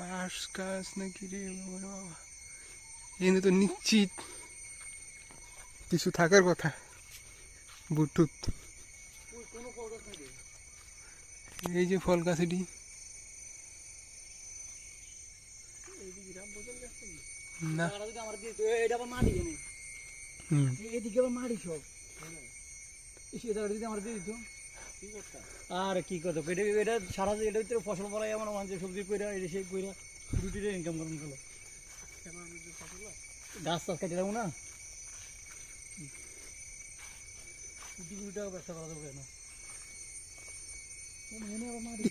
বাঁশ গাছ নাকি রে বাবা, এখানে তো নিশ্চিত কিছু থাকার কথা। বুটুত এই যে ফল গাছ, এটি না আর কি কথা এটা সারা এটার ভিতরে ফসল ফলাই আমার মানুষের সবজি কইরা এই সেই কইরা রুটিটা ইনকাম করেন গেল গাছ টাছ কাটে যাবো না কোটি টাকা ব্যবসা করা যাবে না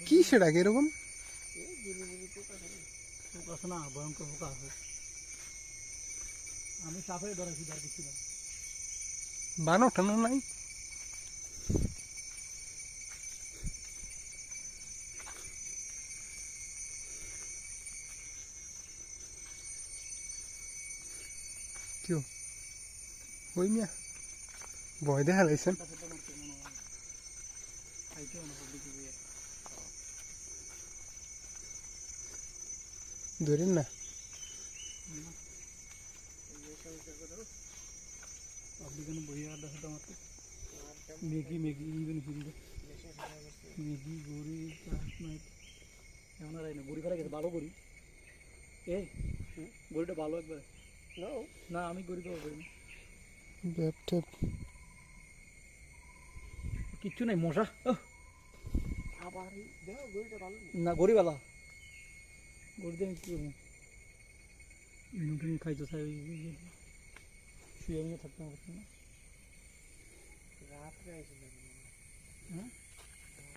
কি সেটা এরকম পোকা আছে না, ভয়ঙ্কর পোকা আছে। আমি সাপে ধরেছি আর কিছু না। বানো টানো নাই? কেউ ওই মিয়া ভয় দেখা লাইছেন। ধরেন না মেগি মেগি মেগি গড়ি এমন গড়ি ফেলা গেছে ভালো গড়ি এই গড়িটা ভালো একবার না আমি গড়ি পাবো কিচ্ছু নাই মশা না গড়ি বেলা গড়ি দিয়ে কি করবো খাইতো চাই শুয়ে থাকতে পারছি না রাত্রে